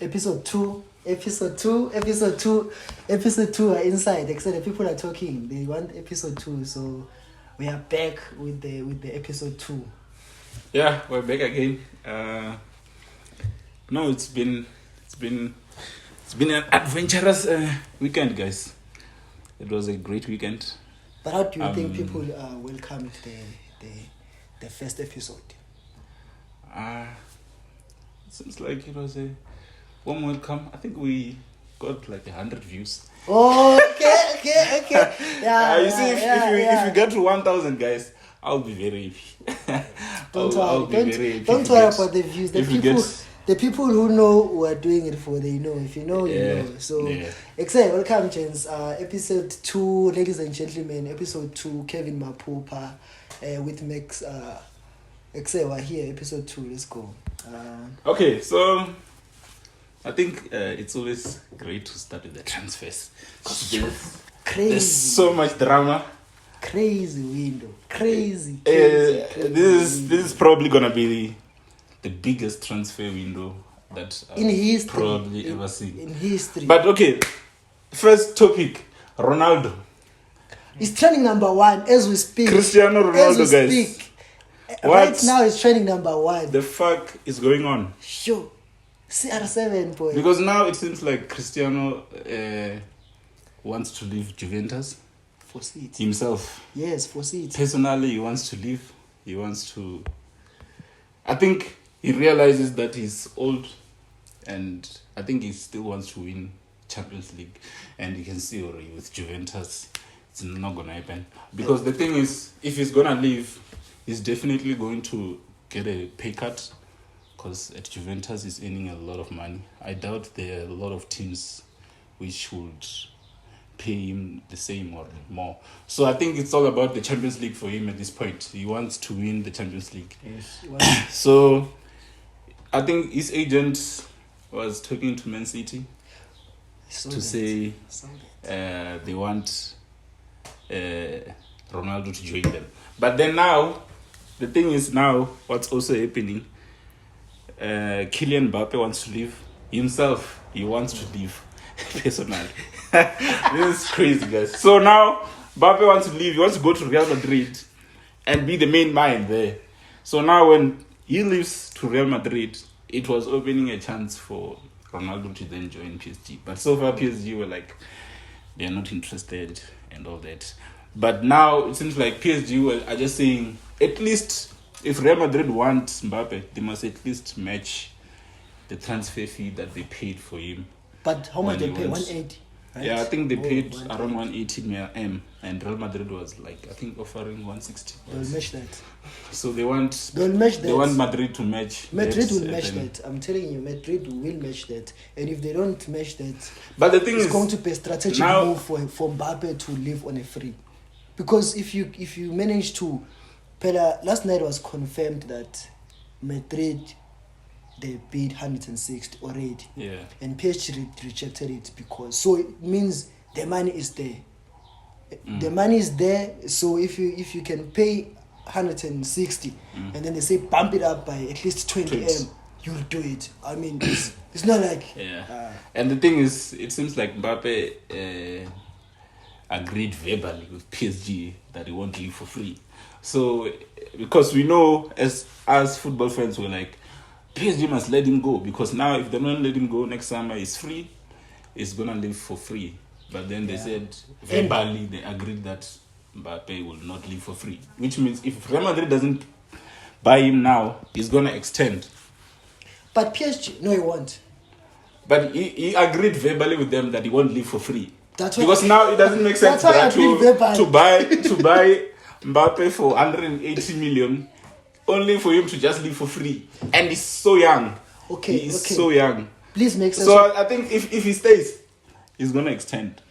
Episode 2 are inside. Except the people are talking. They want episode 2, so we are back with the episode 2. Yeah, we're back again. No, it's been an adventurous weekend, guys. It was a great weekend. But how do you think people welcomed the first episode? It seems like it was a warm welcome. I think we got like 100 views. Oh, okay. Yeah. If you get to 1,000, guys, I'll be very happy. Don't worry about the views. The people who know who are doing it for, they know. If you know, you know. So, excited. Welcome, gents. Episode 2, ladies and gentlemen. Episode 2, Kevin Mapupa with Max. Excited, we're here. Episode 2. Let's go. Okay, so I think it's always great to start with the transfers. There's so much drama. Crazy window. Crazy. This is probably gonna be the biggest transfer window that in history probably ever seen. In history. But okay, first topic, Ronaldo. He's trending number 1 as we speak. Cristiano Ronaldo, guys. Right now he's trending number 1. The fuck is going on? Sure. CR7 boy. Because now it seems like Cristiano wants to leave Juventus. Foresee it. Himself. Yes, foresee it. Personally, he wants to leave. He wants to... I think he realizes that he's old, and I think he still wants to win Champions League. And you can see already with Juventus, it's not going to happen. Because the thing is, if he's going to leave, he's definitely going to get a pay cut. Because at Juventus, he's earning a lot of money. I doubt there are a lot of teams which would pay him the same or more. So I think it's all about the Champions League for him at this point. He wants to win the Champions League. Yes. So I think his agent was talking to Man City to say they want Ronaldo to join them. But then now, the thing is now, what's also happening, Kylian Mbappe wants to leave himself. He wants to leave personally. This is crazy, guys. So now Mbappe wants to leave. He wants to go to Real Madrid and be the main man there. So now when he leaves to Real Madrid, it was opening a chance for Ronaldo to then join PSG. But so far PSG were like, they're not interested and all that. But now it seems like PSG are just saying, at least if Real Madrid wants Mbappe, they must at least match the transfer fee that they paid for him. But how much they pay? 180? Right? Yeah, I think they paid around 180 M, and Real Madrid was like, I think, offering 160. They'll match that. So they want Madrid to match. Madrid will match that. I'm telling you, Madrid will match that. And if they don't match that, but the thing it's going to be a strategic move for Mbappe to live on a free. Because if you manage to, last night was confirmed that Madrid, they bid 160 already. Yeah. And PSG rejected it because, so it means the money is there. The money is there, so if you can pay 160 and then they say bump it up by at least 20 M, you'll do it. I mean, it's not like... Yeah. And the thing is, it seems like Mbappe agreed verbally with PSG that he won't leave for free. So, because we know as football fans, we're like, PSG must let him go, because now if they don't let him go next summer, he's free, he's going to live for free. But then they said, verbally, they agreed that Mbappe will not live for free. Which means if Real Madrid doesn't buy him now, he's going to extend. But PSG, no, he won't. But he agreed verbally with them that he won't live for free. Because now it doesn't make sense to buy Mbappe for 180 million only for him to just live for free. And he's so young. He's so young. Please make sense. So I think if he stays, he's going to extend.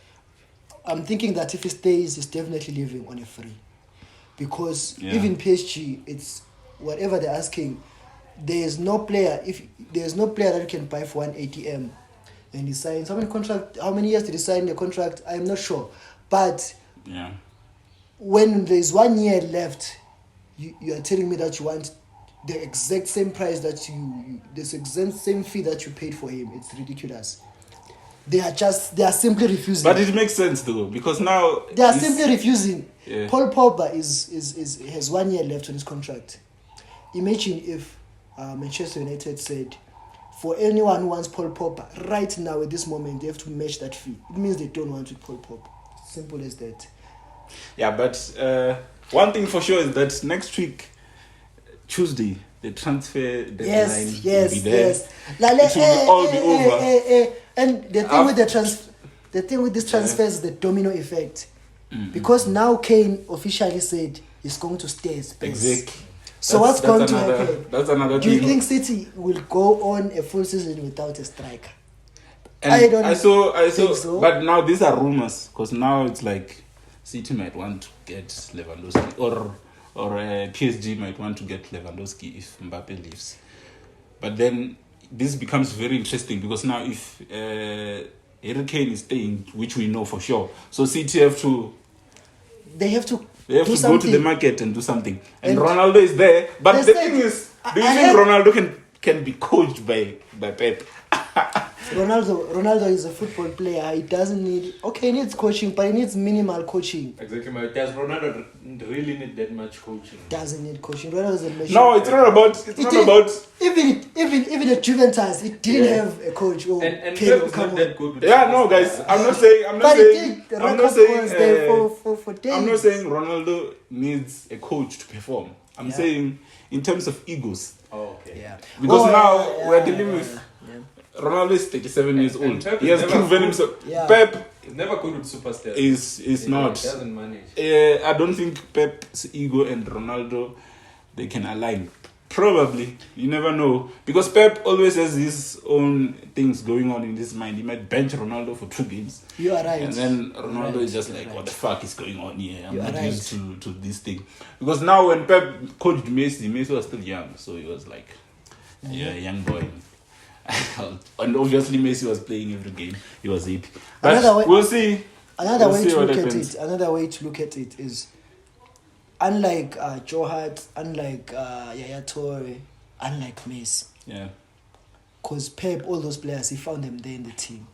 I'm thinking that if he stays, he's definitely living on a free. Because even PSG, it's whatever they're asking, there's no player that you can buy for 180 M. And he signs, how many years did he sign the contract? I'm not sure. But when there's 1 year left, you are telling me that you want the exact same price that this exact same fee that you paid for him. It's ridiculous. They are simply refusing. But it makes sense though, because now they are simply refusing. Yeah. Paul Pogba has 1 year left on his contract. Imagine if Manchester United said, for anyone who wants Paul Pogba right now at this moment, they have to match that fee. It means they don't want Paul Pogba. Simple as that. Yeah, but one thing for sure is that next week, Tuesday, the transfer deadline will be there. Yes. It will all be over. And the thing with this transfer is the domino effect. Mm-hmm. Because now Kane officially said he's going to stay at Spurs. Exactly. So what's going to happen? That's another thing. Do you think City will go on a full season without a striker? And I saw think so. But now these are rumors, because now it's like City might want to get Lewandowski, or PSG might want to get Lewandowski if Mbappe leaves. But then this becomes very interesting, because now if Harry Kane is staying, which we know for sure, so City have to go to the market and do something. And Ronaldo is there. But the thing is, do you think Ronaldo can be coached by Pep? Ronaldo is a football player. He doesn't need... Okay, he needs coaching, but he needs minimal coaching. Exactly. But does Ronaldo really need that much coaching? Doesn't need coaching. Ronaldo is a machine. No, it's not about... Even at Juventus, it didn't have a coach. And Pep is not that good. No, guys. I'm not saying Ronaldo needs a coach to perform. I'm saying in terms of egos. Oh, okay. Yeah. Because we're dealing with... Ronaldo is 37 years old. He has proven himself. Yeah. Pep is never good with superstars. Is not. He doesn't manage. I don't think Pep's ego and Ronaldo, they can align. Probably. You never know. Because Pep always has his own things going on in his mind. He might bench Ronaldo for 2 games. You are right. And then Ronaldo is just like, what the fuck is going on here? I'm not used to this thing. Because now when Pep coached Messi was still young. So he was like, young boy. And obviously Messi was playing every game. He was happy. But we'll see. Another way to look at it is, unlike Joe Hart, unlike Yaya Toure, unlike Messi. Yeah. Because Pep, all those players, he found them there in the team.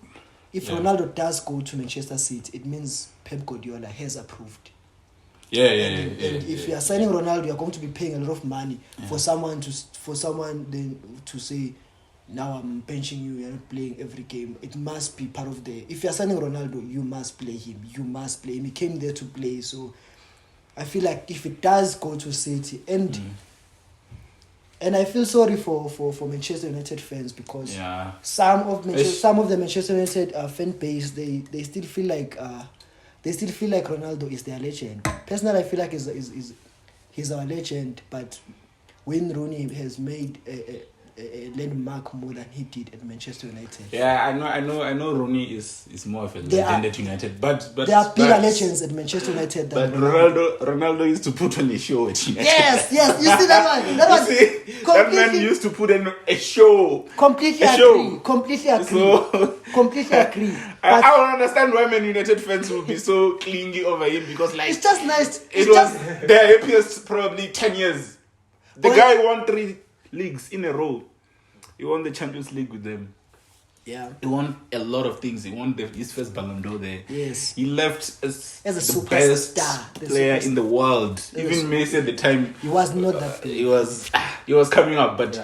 If Ronaldo does go to Manchester City, it means Pep Guardiola has approved. And if you are signing Ronaldo, you are going to be paying a lot of money for someone then to say, now I'm benching you, you're not playing every game. It must be part of the... If you're signing Ronaldo, you must play him. You must play him. He came there to play. So I feel like if it does go to City, and I feel sorry for Manchester United fans, because some of the Manchester United fan base, they still feel like Ronaldo is their legend. Personally, I feel like he's our legend, but Wayne Rooney has made a landmark more than he did at Manchester United. Yeah, I know Rooney is more of a legend at United, but there are bigger legends at Manchester United than Ronaldo used to put on a show at United. Yes, you see that one. That man used to put on a show. Completely agree. Completely agree. I don't understand why Man United fans will be so clingy over him, because like it's just nice. It was their happiest probably 10 years. The guy won 3 leagues in a row. He won the Champions League with them. Yeah. He won a lot of things. He won his first Ballon d'Or there. Yes. He left as a the best player in the world. Even Messi at the time. He was not that big. He was coming up, but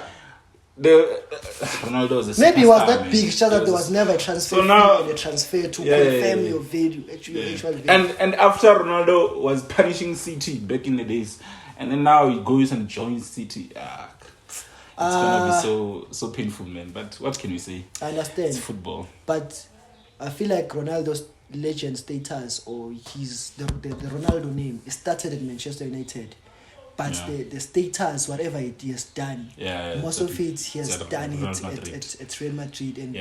Ronaldo was a superstar. Maybe he was that big, just that there was never a transfer a transfer to confirm your value, actual value. And after Ronaldo was punishing City back in the days, and then now he goes and joins City. It's gonna be so painful, man. But what can we say? I understand. It's football. But I feel like Ronaldo's legend status, or the Ronaldo name, it started at Manchester United. But the status, whatever it has done, most of it he has done it at Real Madrid. And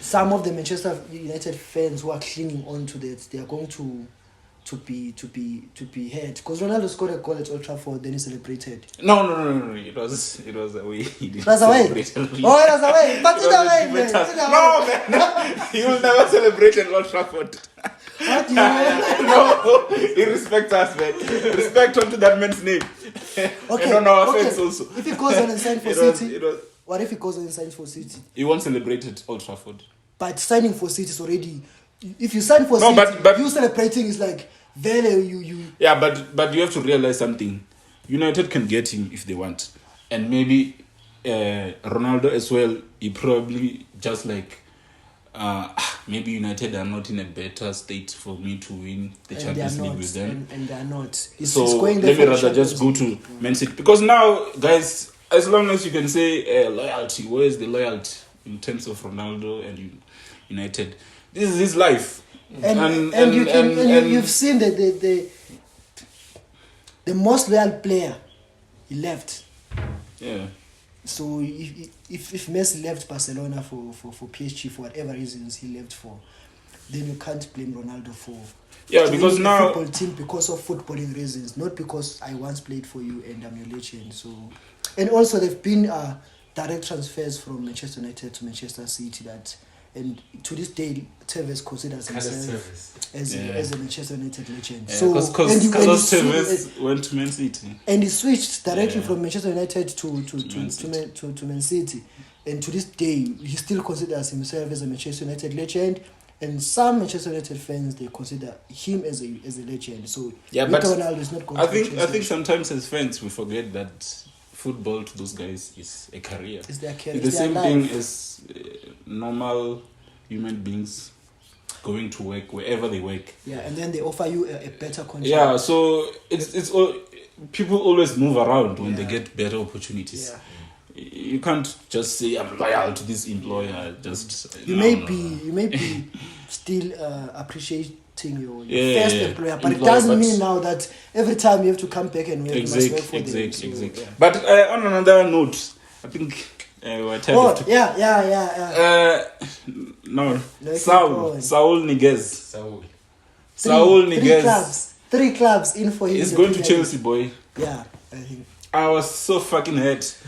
some of the Manchester United fans who are clinging on to that, they are going to be hurt, because Ronaldo scored a goal at Old Trafford, then he celebrated. No. It was away. It was away. Oh, it was away. But it's away, man. No, man. He will never celebrate at Old Trafford. What? respect you. No, he respects us, man. Respect onto that man's name. Okay. And on our fans also. If he goes on and signs for City, what if he goes on and signs for City? He won't celebrate at Old Trafford. But signing for City is already. If you sign for City, but you celebrating is like you. Yeah, but you have to realize something. United can get him if they want, and maybe Ronaldo as well. He probably just like. Maybe United are not in a better state for me to win the Champions League with them. And they are not. So let me rather just go to Man City. Because now, guys, as long as you can say loyalty, where is the loyalty in terms of Ronaldo and United? This is his life. And you've seen that the most loyal player, he left. Yeah. So if Messi left Barcelona for PSG for whatever reasons he left for, then you can't blame Ronaldo for because now football team because of footballing reasons, not because I once played for you and I'm your legend. So, and also there've been direct transfers from Manchester United to Manchester City and to this day Tevez considers himself as a Manchester United legend. Yeah, so because Tevez went to Man City and he switched directly from Manchester United to Man City, and to this day he still considers himself as a Manchester United legend. And some Manchester United fans, they consider him as a legend. So but Ronaldo is not going I think sometimes as fans we forget that football to those guys is a career. It's their career. It's the same thing as normal human beings going to work wherever they work. Yeah, and then they offer you a better contract. Yeah, so it's all people always move around when they get better opportunities. Yeah. You can't just say I'm loyal to this employer. You may be still appreciating your first employer, but it doesn't mean now that every time you have to come back and work, you must work for them. Exactly. Yeah. But on another note, I think we're tired of no, Saul Niguez. Saul Niguez. Three clubs in for him. He's going to Chelsea, boy. Yeah, I think. I was so fucking hurt.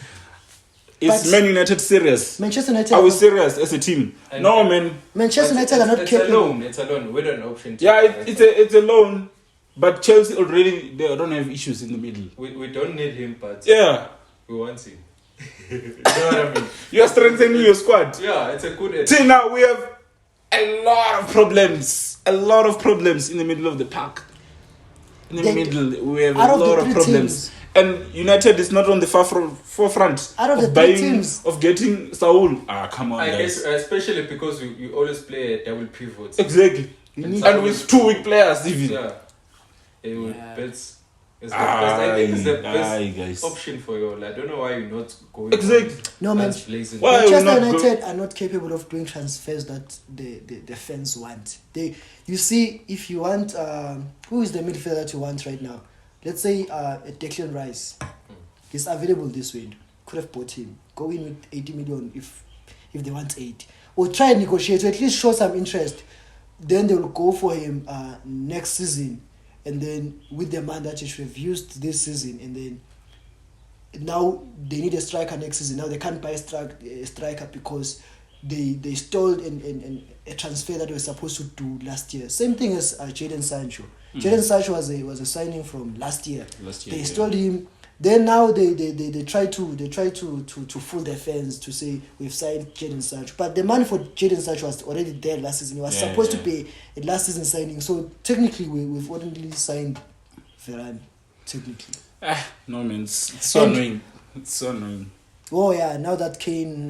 Is Man United serious? Manchester United. Are we serious as a team? No, man. Manchester United are not capable. It's a loan. We don't have an option. It's a loan. But Chelsea already, they don't have issues in the middle. We don't need him, but we want him. You know what I mean? You are strengthening your squad. Yeah, it's a good. See, now we have a lot of problems. A lot of problems in the middle of the park. In the middle, we have a lot of problems. Teams. And United is not on the forefront of getting Saul. Come on, guys. Guess, especially because you always play a double pivot. Exactly. And with 2 weak players, even. I think it's the best option for you. I don't know why you're not going. Exactly. No, man. Manchester United are not capable of doing transfers that the fans want. You see, if you want, who is the midfielder that you want right now? Let's say a Declan Rice. He's available this week. Could have bought him. Go in with 80 million if they want 8. Or try and negotiate to at least show some interest. Then they will go for him next season. And then with the man that you should have used this season. And then now they need a striker next season. Now they can't buy a striker because they stalled in a transfer that they were supposed to do last year. Same thing as Jadon Sancho. Jadon Sancho was a signing from last year. They stole him. Then now they try to fool their fans to say we've signed Jadon Sancho, but the money for Jadon Sancho was already there last season. He was supposed to pay a last season signing. So technically we've already signed Varane. Technically. No man, it's so annoying. It's so annoying. Oh yeah, now that Kane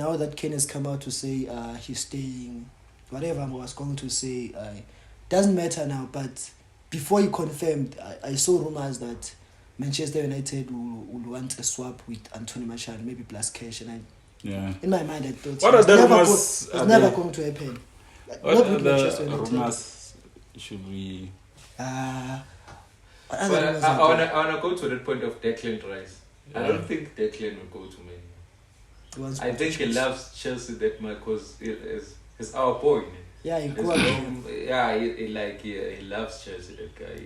has come out to say he's staying, whatever I was going to say, doesn't matter now. But before he confirmed, I saw rumors that Manchester United will want a swap with Anthony Martial, maybe plus cash, and in my mind I thought it's never going to happen. What other rumors should we? I wanna go to the point of Declan Rice. I don't think Declan will go to Man. I think he loves Chelsea that much because he's our boy. Yeah, he loves Chelsea. That guy.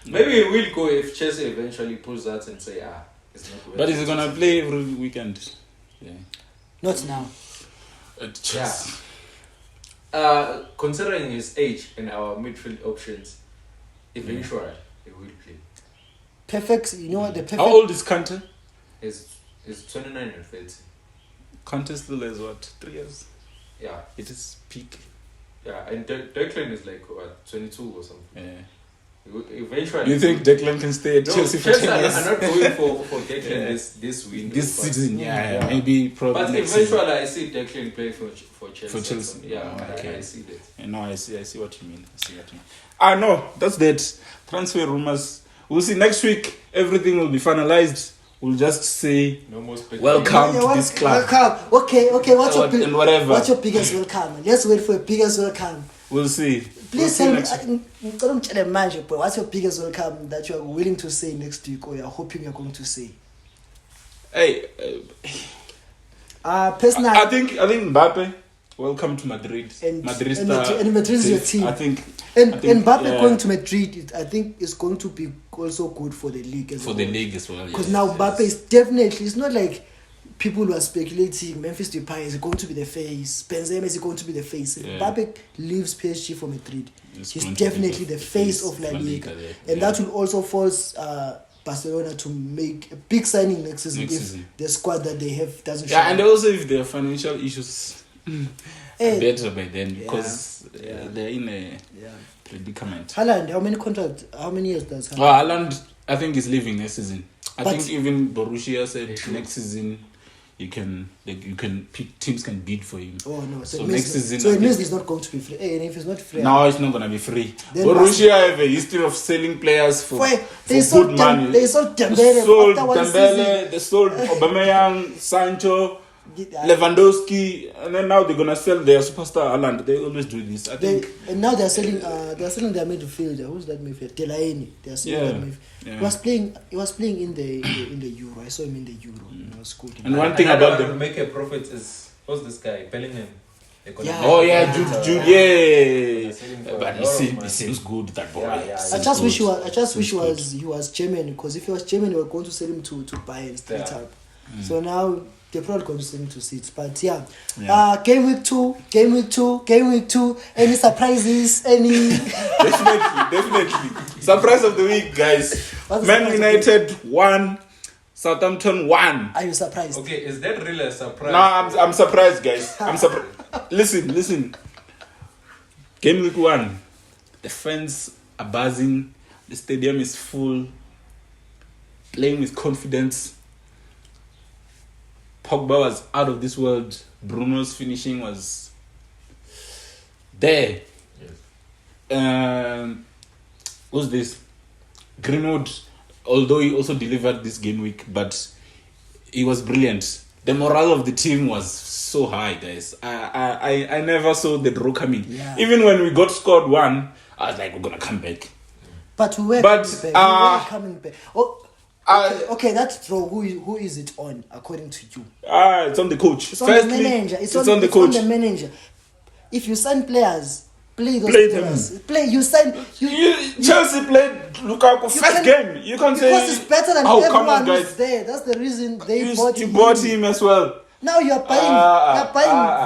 Maybe he will go if Chelsea eventually pulls out and say, it's not good. But is he gonna play every weekend? Yeah. Not now. At Chelsea. Considering his age and our midfield options, eventually he will play. Perfect. You know what the perfect. How old is Kante? He's 29 and 30. Kante still has what, 3 years? Yeah. It is peak. Yeah, and Declan is like what, 22 or something. Yeah. Eventually. Do you think Declan can stay at Chelsea for 10 years? I'm not going for Declan this window. This season, maybe probably. But next eventually, season. I see Declan play for Chelsea. For Chelsea, I see that. No, I see what you mean. No, that's that. Transfer rumors. We'll see next week. Everything will be finalized. We'll just say no more welcome to this club. Welcome. Okay. What's whatever. your biggest welcome? Let's wait for a biggest welcome. We'll see. Please tell me, what's your biggest welcome that you are willing to say next week, or you are hoping you're going to say? Hey, personally, I think Mbappe. Welcome to Madrid. And Madrid is your team. I think Mbappe going to Madrid, I think is going to be also good for the league as well. For the league as well. Because now Mbappe is definitely, it's not like people who are speculating Memphis Depay is going to be the face, Benzema is going to be the face. Yeah. Mbappe leaves PSG for Madrid. He's definitely the face of La Liga. And that will also force Barcelona to make a big signing next season. The squad that they have doesn't show. Yeah, and also if there are financial issues better by then, because they're in a predicament. Haaland, how many years does Haaland? Haaland, I think, is leaving next season. I think even Borussia said next season teams can bid for him. Oh no! So next season, so it means he's not going to be free. And if he's not free, no, it's not going to be free. Borussia have a history of selling players for good money. They sold Dembele. They sold Aubameyang, Sancho, Lewandowski, and then now they're gonna sell their superstar Haaland. They always do this. And now they're selling their midfielder. Who's that midfielder? Delaney. They're selling that midfielder. Yeah. He was playing in the Euro. I saw him in the Euro. It was cool. And one thing about them to make a profit is who's this guy? Bellingham. Jude. Yeah. But he seems good, that boy. I just wish he was German, because if he was German, they were going to sell him to Bayern straight up. So now they're probably going to send him to Seeds. But game week two. Any surprises? Definitely. Surprise of the week, guys. Man United 1, Southampton 1. Are you surprised? Okay, is that really a surprise? No, I'm surprised, guys. I'm surprised. Listen. Game week 1. The fans are buzzing. The stadium is full. Playing with confidence. Pogba was out of this world. Bruno's finishing was there. Yes. Who's this? Greenwood, although he also delivered this game week, but he was brilliant. The morale of the team was so high, guys. I never saw the draw coming. Yeah. Even when we got scored 1, I was like, we're gonna come back. But we were coming back. Okay, that draw, who is it on, according to you? It's on the coach. It's on the manager. It's on the coach. On the manager. If you sign players, play those players. Chelsea played Lukaku first game. You can't say because it's better than everyone who's there. That's the reason they bought him. You bought him as well. Now you're buying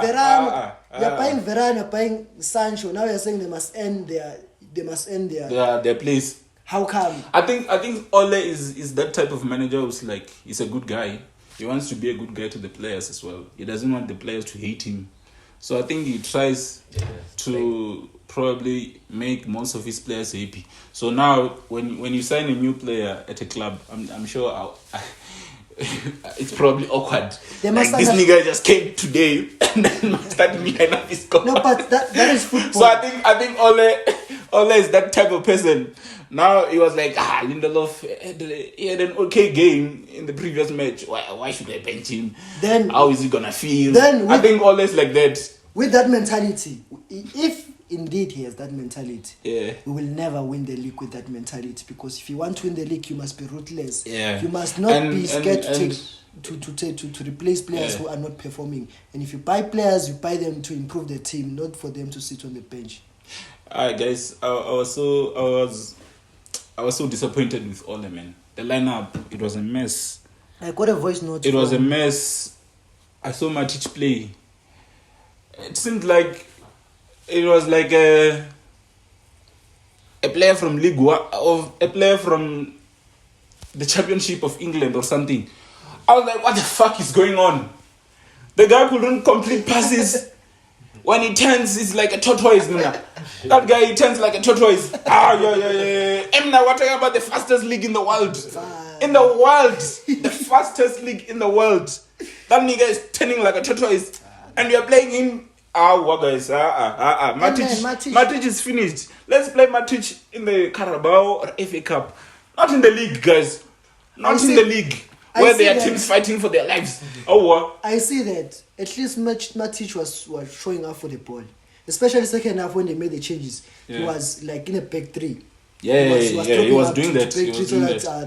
Varane. You're buying Varane. You're buying Sancho. Now you're saying they must end their place. How come? I think Ole is that type of manager who's like, he's a good guy. He wants to be a good guy to the players as well. He doesn't want the players to hate him. So I think he tries to probably make most of his players happy. So now when you sign a new player at a club, I'm sure it's probably awkward. Like this nigga just came today and then starting behind up his goal. No, but that is football. So I think Ole is that type of person. Now he was like, Lindelof, he had an okay game in the previous match. Why should I bench him? Then how is he gonna feel? I think Ole is like that. With that mentality, if indeed he has that mentality, we will never win the league with that mentality. Because if you want to win the league, you must be ruthless. Yeah. You must not be scared to replace players who are not performing. And if you buy players, you buy them to improve the team, not for them to sit on the bench. Alright, guys, I was so disappointed with Ole, man. The lineup, it was a mess. I got a voice note. It was a mess. I saw Matic play. It seemed like it was like a player from League One, of a player from the Championship of England or something. I was like, what the fuck is going on? The guy couldn't complete passes. When he turns, it's like a tortoise, man. That guy, he turns like a tortoise. Yeah. Emna, we're talking about the fastest league in the world. In the world. The fastest league in the world. That nigga is turning like a tortoise. And you're playing him. What guys? Matic is finished. Let's play Matic in the Carabao or FA Cup. Not in the league, guys. Not in the league. Where there are teams fighting for their lives. I see that. At least Matic was showing up for the ball. Especially second half when they made the changes. Yeah. He was like in a back three. He was doing that.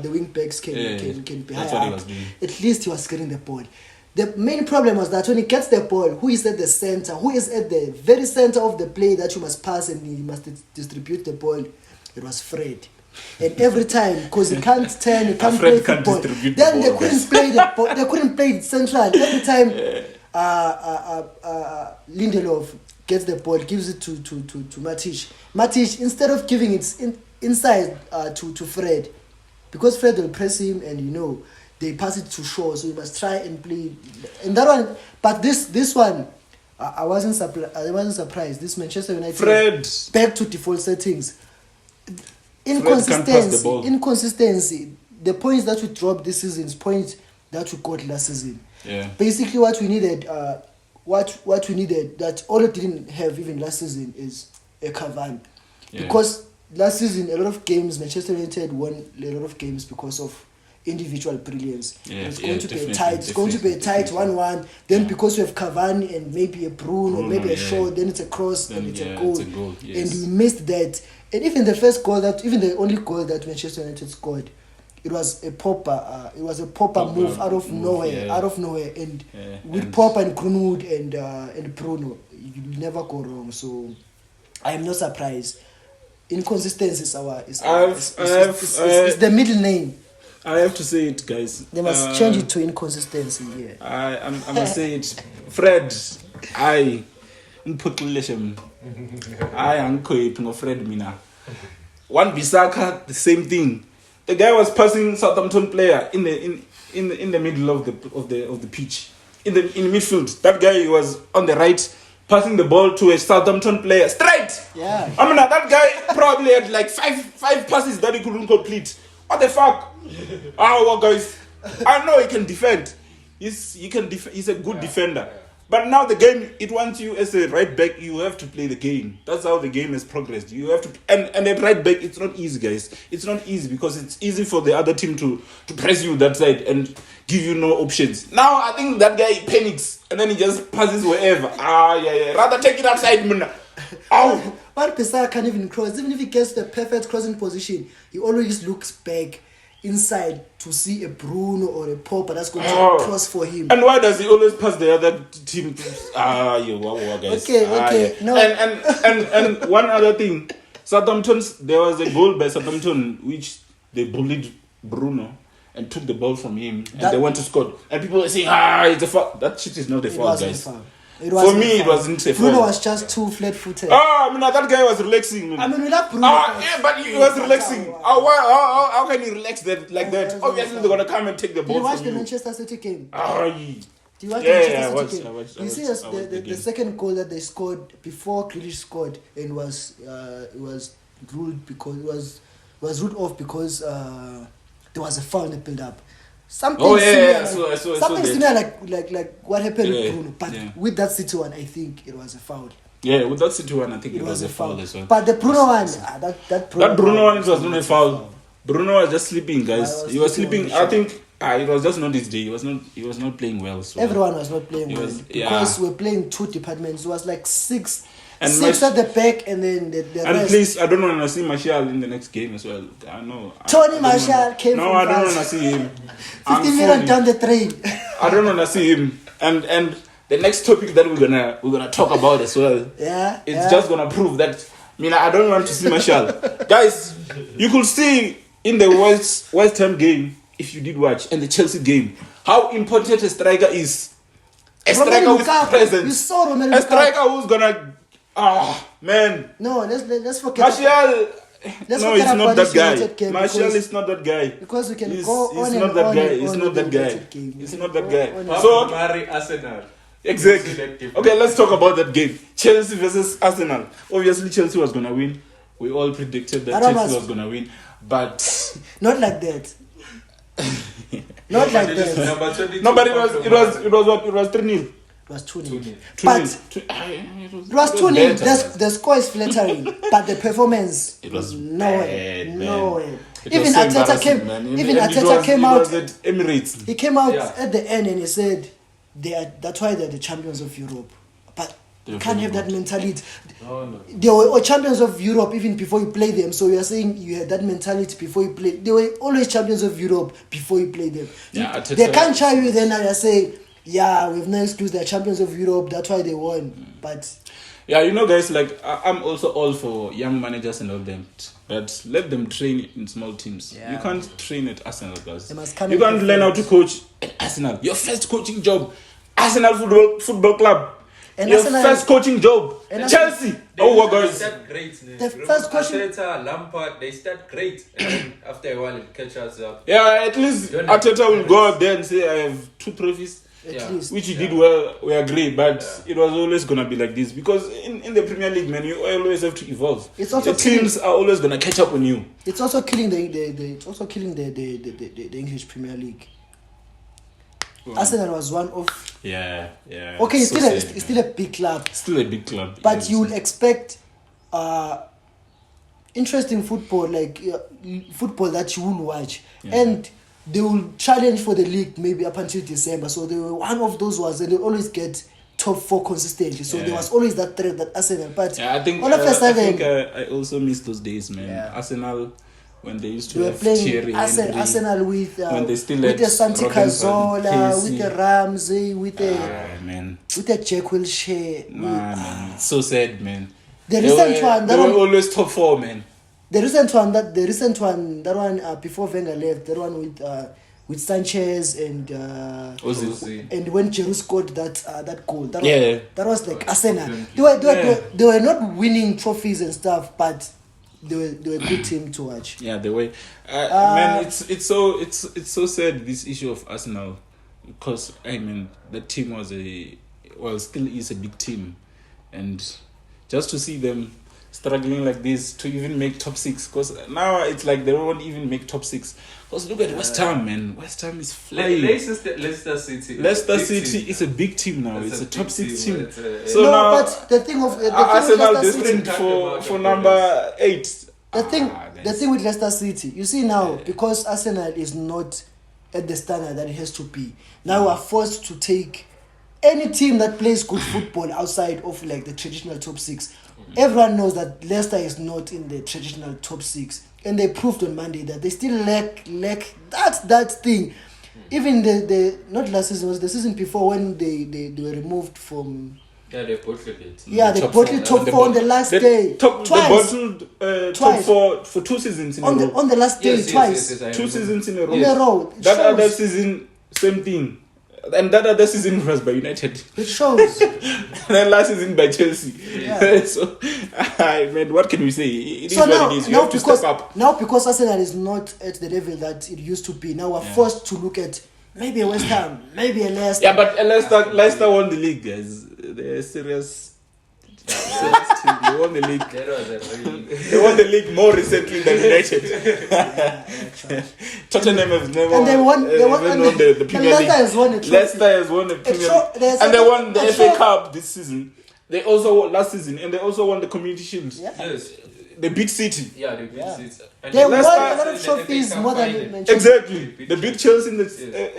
The wing backs can be higher. That's what he was doing. At least he was getting the ball. The main problem was that when he gets the ball, who is at the center, who is at the very center of the play that you must pass and you must distribute the ball, it was Fred. And every time, because he can't turn, he can't play football, then they couldn't play the ball. They couldn't play central. Every time Lindelof gets the ball, gives it to Matic. Matic, instead of giving it inside to Fred, because Fred will press him and they pass it to Shaw, so you must try and play. And that one, but this one, I wasn't surprised. This Manchester United Fred back to default settings. Inconsistency. The points that we dropped this season is points that we got last season. Yeah. Basically, what we needed, what we needed that Ole didn't have even last season is a Cavani, because last season a lot of games Manchester United won a lot of games because of individual brilliance. It's going to be a tight 1-1. Then because we have Cavani and maybe a Bruno, maybe a Shaw, then it's a cross and it's a goal. And we missed that. And even the only goal that Manchester United scored, it was a Popper. It was a Popper move out of nowhere. And with Popper and Greenwood and Bruno, you never go wrong. So I am not surprised. Inconsistency is the middle name. I have to say it, guys. They must change it to inconsistency. Yeah. I must say it. Fred, I Fred Mina. One Bissaka, the same thing. The guy was passing Southampton player in the middle of the pitch, in midfield. That guy was on the right, passing the ball to a Southampton player straight. Yeah. That guy probably had like five passes that he couldn't complete. What the fuck? Guys, I know he can defend. He's a good defender. But now the game, it wants you as a right back, you have to play the game. That's how the game has progressed. You have to, and at right back, it's not easy, guys. It's not easy because it's easy for the other team to press you that side and give you no options. Now I think that guy panics and then he just passes wherever. Rather take it outside, man. But Pessar can't even cross. Even if he gets the perfect crossing position, he always looks back inside to see a Bruno or a Popper that's going to cross for him. And why does he always pass the other team? Guys. Okay. No. And one other thing, there was a goal by Southampton which they bullied Bruno and took the ball from him and they went to score. And people are saying, it's a foul. That shit is not a foul, guys. It wasn't a foul. Bruno was just too flat-footed. That guy was relaxing. We love Bruno. But he was relaxing. How can you relax that like that? Obviously, they're gonna come and take the ball. Did you watch the Manchester City game? Do you watch the Manchester City game? I watched. You see the second goal that they scored before Grealish scored and was ruled off because there was a foul in the build-up. Something similar like what happened with Bruno, but with that City one, I think it was a foul. Yeah, with that City one, I think it was a foul as well. But the Bruno one, that Bruno one was not a foul. Bruno was just sleeping, guys. He was sleeping. I think it was just not his day. He was not playing well. So everyone was not playing well because we're playing two departments. It was like six at the back, and then the and rest. Please, I don't want to see Martial in the next game as well. I know. Tony Martial came. No, I don't want to see him. 50 million down the train. I don't want to see him. And the next topic that we're gonna talk about as well. It's just gonna prove that. I don't want to see Martial. Guys, you could see in the West Ham game, if you did watch, and the Chelsea game, how important a striker is. A striker who's present. A striker who's gonna Man. No, let's forget. Martial. Let's No, forget it's not about that this guy. Martial is not that guy. Because we can He's go on and not that on guy. and He's on not with that the guy. United game. He's We not can that go guy. on and So Mari Arsenal. exactly. Okay, let's talk about that game. Chelsea versus Arsenal. Obviously, Chelsea was gonna win. We all predicted that Chelsea was gonna win, but not like that. Not like that. No, but it was what? It was 3-0. It was 2-0. 2-0. But It was 2-0. The score is flattering, but the performance it was nowhere. It Even was so Arteta came. embarrassing, man. Even And Arteta came out. It was at Emirates. He came out at the end and he said, "That's why they're the champions of Europe." But you can't have that mentality. No. They were champions of Europe even before you play them. So you are saying you had that mentality before you play. They were always champions of Europe before you play them. Yeah, They can't try you then and say, "Yeah, we've no excuse. They're champions of Europe. That's why they won." But yeah, you know, guys, like I'm also all for young managers and all them, but let them train in small teams. Yeah. You can't train at Arsenal, guys. They must come You in can't learn how to coach at Arsenal. Your first coaching job, Arsenal Football Club. And Your Arsenal first coaching job, and Chelsea. They guys. start great. The first question. Arteta, Lampard, they start great, and then after a while it catches up. Yeah, at least Arteta will go out there and say, "I have 2 trophies." At least. Which you did well, we agree, but it was always gonna be like this because in the Premier League, man, you always have to evolve. It's also the teams are always gonna catch up on you. It's also killing the English Premier League. Arsenal was one of. Yeah. Okay, it's So still a big club. Still a big club. But you will expect interesting football, like football that you will watch, and they will challenge for the league maybe up until December. So they were one of those ones, and they always get top 4 consistently. So there was always that threat that Arsenal. But I think all of a sudden, I think I also miss those days, man. Yeah. Arsenal when they used to we were have playing Thierry Arsenal with when they still with had the Santi Robin van Cazorla, Persie. with the Ramsey, with the man. with the Jack Wilshere. Man, it's so sad, man. The recent one, they were always top 4, man. The recent one before Wenger left, that one with Sanchez and and when Giroud scored that goal, that was like Arsenal. They were not winning trophies and stuff, but they were a good team to watch. Yeah, they were. Man, it's so sad, this issue of Arsenal, because I mean the team still is a big team, and just to see them struggling like this to even make top 6, because now it's like they won't even make top 6. Because look at West Ham, man. West Ham is flying. Leicester City. Leicester City is a big team now. It's a top 6 team. So no, now, but the thing of Arsenal destined for number 8. The thing with Leicester City, you see now, because Arsenal is not at the standard that it has to be. Now we are forced to take any team that plays good football outside of like the traditional top 6. Everyone knows that Leicester is not in the traditional top 6, and they proved on Monday that they still lack that thing. Even the not last season, was the season before when they were removed from. Yeah, they bottled it. Yeah, they bottled top 4 on the last day. Twice. They bottled top 4 for 2 seasons in a row. On the last day, twice. Yes, 2 seasons in a row. In a row. That other season, same thing. And that other season was by United. It shows. Then last season by Chelsea. Yeah. So, man, what can we say? It is what it is. You have to step up. Now, because Arsenal is not at the level that it used to be, now we're forced to look at maybe a West Ham, maybe a Leicester. Yeah, but Leicester won the league, guys. They're serious. Serious team. They won the league. They won the league more recently than United. Tottenham has never won the Premier League. Leicester has won the Premier League. And they won the FA Cup this season. They also won last season, and they also won the Community Shield. Yeah. Yes. They beat City. Yeah, they beat City. And they won a Leicester lot of trophies more than Manchester. Exactly. They beat Chelsea in the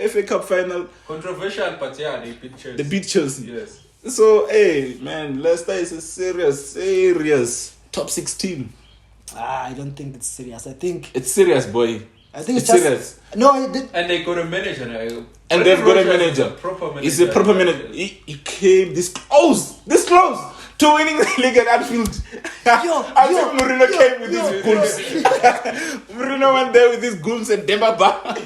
FA Cup final. Controversial, but yeah, they beat Chelsea. They beat Chelsea. Yes. So, hey, man, Leicester is a serious top 6 team. I don't think it's serious. I think it's serious, boy. I think it's serious. No, and they got a manager now. And they've got a manager. He's a proper manager. He came this close to winning the league at Anfield. I think Mourinho came with his goons. Mourinho went there with his goons and Dembaba.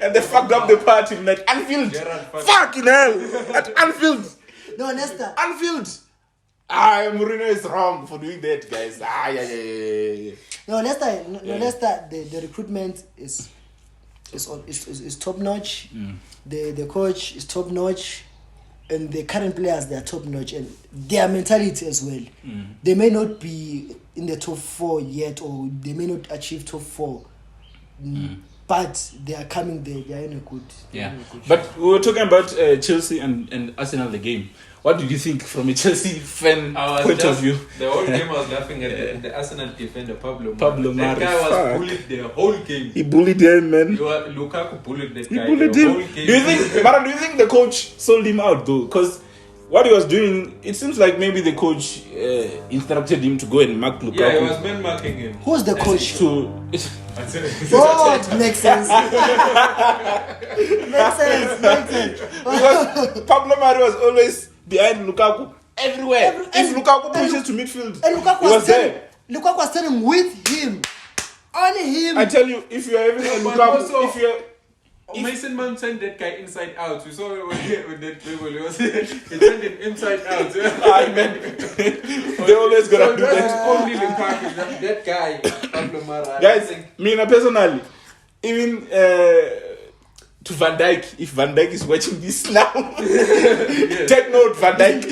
And they fucked up the party at Anfield. Fucking hell. At Anfield. No, Nesta. Anfield. Mourinho is wrong for doing that, guys. Yeah. No, Leicester, the recruitment is top notch. The coach is top notch, and the current players, they are top notch, and their mentality as well. They may not be in the top 4 yet, or they may not achieve top 4. But they are coming there. They are in a good. But we were talking about Chelsea and Arsenal, the game. What did you think from a Chelsea fan point of view? The whole game I was laughing at the Arsenal defender Pablo Mari. That guy was bullied the whole game. He bullied him, man. Lukaku bullied that guy. He bullied him. Whole game. Do you think the coach sold him out though? Because what he was doing, it seems like maybe the coach instructed him to go and mark Lukaku. Yeah, he was man marking him. Who's the coach? It makes sense. Makes sense. Because Pablo Mari was always behind Lukaku everywhere. If Lukaku pushes to midfield, and Lukaku he was there. Lukaku was standing with him. On him. I tell you, if you're having a Lukaku, Mason Mount turned that guy inside out. We saw it when that dribble. He turned him inside out. I mean, they're always gonna do that. Only Lukaku, that guy, Pablo Mari. Guys, me personally, even to Van Dijk, if Van Dijk is watching this now, take note, Van Dijk.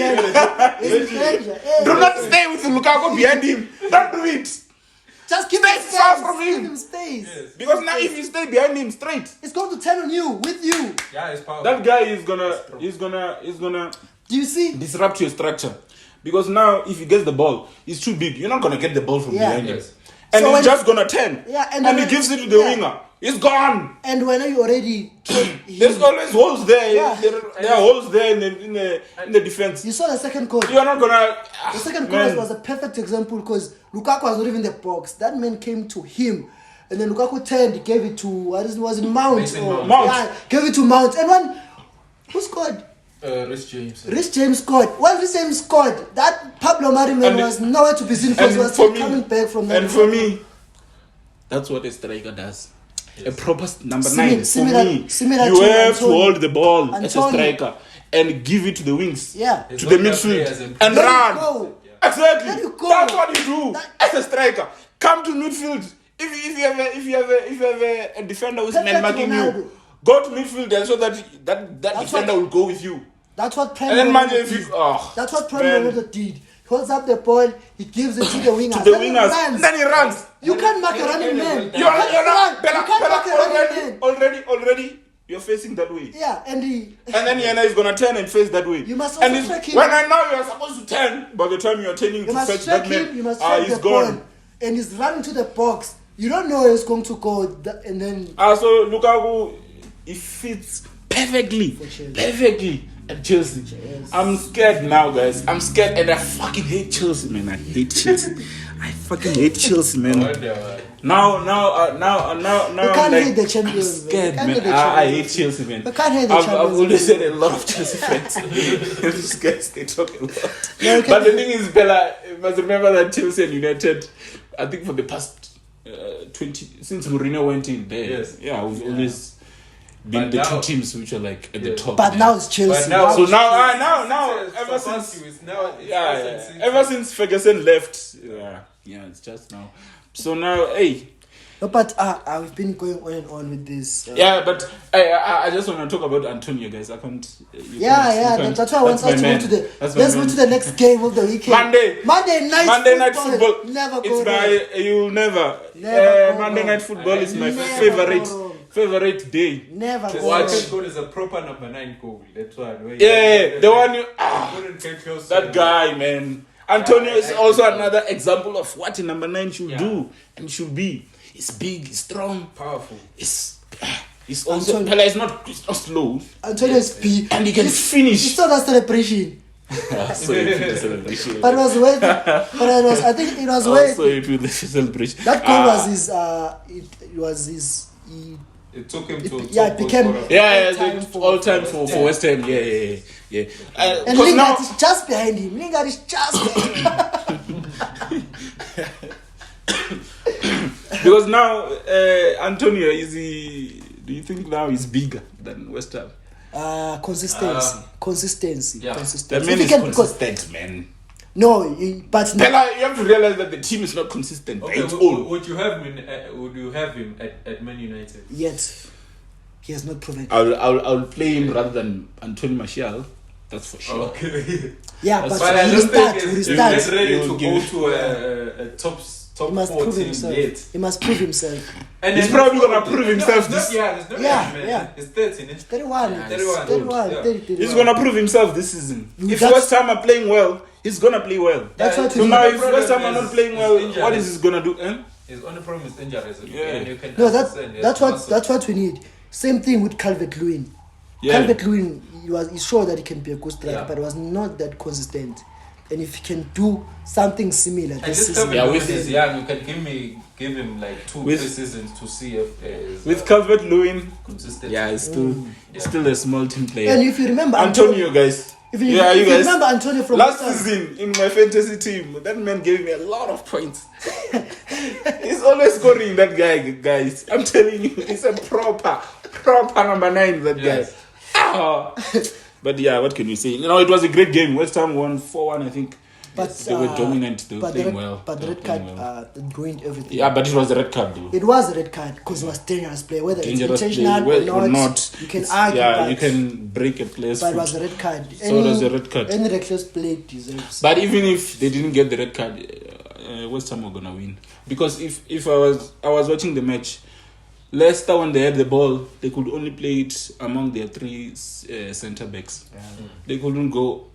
Do not stay with Lukaku behind him. Don't do it. Just keep him far from him. Give him space. Yes. Because now if you stay behind him straight, it's going to turn on you, with you. Yeah, it's powerful. That guy is gonna do you see? Disrupt your structure. Because now if he gets the ball, he's too big. You're not gonna get the ball from behind him. And so he's just gonna turn. Yeah, and he gives it to the winger. He's gone. And when you already there's always holes there. Yeah. There are holes there in the defense. You saw the second goal. You're not gonna. The second goal was a perfect example because Lukaku was not even in the box. That man came to him, and then Lukaku turned. He gave it to was it Mount? Mount. Yeah, gave it to Mount. And who scored? Rhys James. Rhys James scored. When Rhys James scored, that Pablo Mari man was nowhere to be seen because he was still coming back from that. And for me, that's what a striker does. Yes. A proper number 9. Similar you have to hold the ball as a striker and give it to the wings, to the midfield, and run. Exactly. That's what you do as a striker. Come to midfield. If you have a defender who's man marking you, go to midfield and so that defender will go with you. That's what Prem That's what Prem did. He holds up the ball, he gives it to the wingers. Then he runs. You can't mark a running man. You can't mark a running man. Already, you're facing that way. Yeah, and then Yana is gonna turn and face that way. You must also track him. When I know you're supposed to turn, by the time you're turning to fetch that man, you must track he's the gone. ball, and he's running to the box. You don't know where he's going to go, and then. So Lukaku, it fits perfectly at Chelsea. Yes. I'm scared now, guys. I'm scared, and I fucking hate Chelsea, man. I hate Chelsea. I fucking hate Chelsea, man. Now, you can't hate the champions. I'm scared, man. I hate Chelsea, man. You can't hate the I've champions. always had a lot of Chelsea fans. These guys, they talk a lot. But the thing is, Bella, you must remember that Chelsea and United, I think for the past 20 since Mourinho went in there, we've always been the two teams which are like at the top. But now it's Chelsea. Now ever since Ferguson left, it's just now. So now, hey. But we've been going on and on with this. But I just want to talk about Antonio, guys. I can't. That's why I want us to go to the. Let's go to the next game of the weekend. Monday night football. Never go. Monday night football is my favorite day. Never go. That goal is a proper number 9 goal. That's why. The one you. That guy, man. Antonio is also another example of what a number 9 should do and should be. He's big, he's strong, powerful. He's also he's not slow. Antonio is big and he can finish. He saw that celebration. So happy the celebration. But it was way. I think it was way. So happy the celebration. That goal was his. It was his. It took him to. It became. All time for West Ham. Yeah. And Lingard is just behind him. Lingard is just behind him. Because now Antonio do you think now he's bigger than West Ham? Consistency. The man is consistent, man. No, but Pella, you have to realize that the team is not consistent. Okay, would you have him at Man United? Yet, he has not proven. I'll play him rather than Anthony Martial. That's for sure. Okay. Yeah, but I don't think he's he's ready to go to a top he must 4 prove team himself. yet. He must prove himself. And he's probably gonna prove himself. Yeah. It's 13. It's 31. Yeah, 31. yeah. 31. He's gonna prove himself this season. If West Ham are playing well, he's gonna play well. That's what So now if West Ham are not playing well, what is he gonna do? His only problem is injuries. Yeah. And you can No, that's what we need. Same thing with Calvert-Lewin. Yeah. Calvert-Lewin, he's sure that he can be a good striker, Yeah. but was not that consistent. And if he can do something similar this season, with his young, you can give him like 2 seasons to see if with Calvert-Lewin consistent. Yeah, it's still a small team player. and if you remember Antonio, guys. if you remember Antonio from last season in my fantasy team, that man gave me a lot of points. He's always scoring, that guy, guys. I'm telling you, he's a proper number 9, that guy. Ah. But yeah, what can we say? It was a great game. West Ham won 4-1, I think. But they were dominant. They were playing well. But the red card ruined everything. Yeah, but it was a red card, though. It was a red card because it was dangerous play. Whether Dangerous it's intentional or not, you can argue. Yeah, you can break a player's But it foot. was a red card. So it was a red card. Any reckless play deserves. But even if they didn't get the red card, West Ham were gonna win. Because if I was watching the match, Leicester, when they had the ball, they could only play it among their 3 centre backs. Yeah. They couldn't go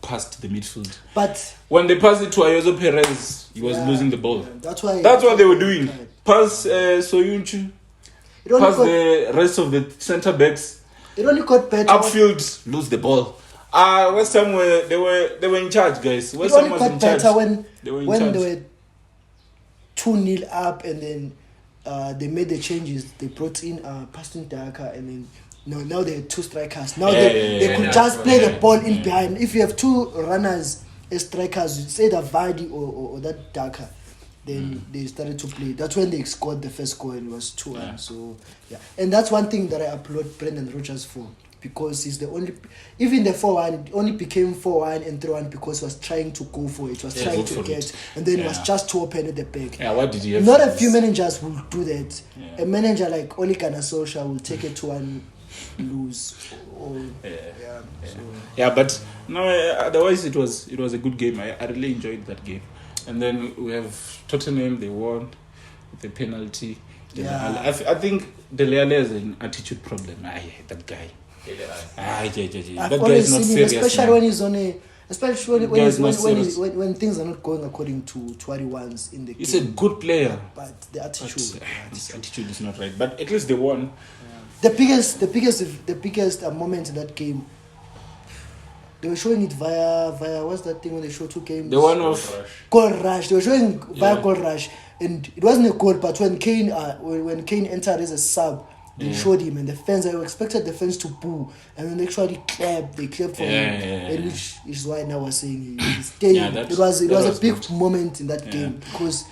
past the midfield. But when they passed it to Ayozo Perez, he was losing the ball. Yeah, that's what they were doing. Pass Soyuncu. Pass the rest of the centre backs. It only got better. Upfield, lose the ball. West Ham they were in charge, guys. West Ham was in charge. When they were 2-0 up, and then they made the changes. They brought in Paston Daka, and then now they had 2 strikers. Now they could just play the ball in behind. If you have 2 runners as strikers, it's either Vardy or that Daka. Then they started to play. That's when they scored the first goal, and it was 2-1. Yeah. So yeah, and that's one thing that I applaud Brendan Rodgers for, because he's the only, even the 4-1, it only became 4-1 and 3-1 because he was trying to go for it, was trying to get, and then it was just too open at the back. Yeah, what did he have? Not a few managers will do that. Yeah. A manager like Ole Gunnar Solskjaer will take a 2-1 lose. But no, otherwise it was a good game. I really enjoyed that game. And then we have Tottenham, they won with a penalty. Yeah. I think Dele Alli has an attitude problem. I hate that guy. That guy is not serious. Especially when he's on a, especially when things are not going according to what he wants in the game. He's a good player, but the attitude, his attitude is not right. But at least they won. The biggest moment in that game, they were showing it via what's that thing when they show 2 games? The one of Goal Rush. They were showing via Goal Rush, and it wasn't a goal. But when Kane entered as a sub, they showed him, and the fans, I expected the fans to boo, and then they actually clapped. They clapped for him, and which is why now we're saying he's staying. It was a big moment in that game, because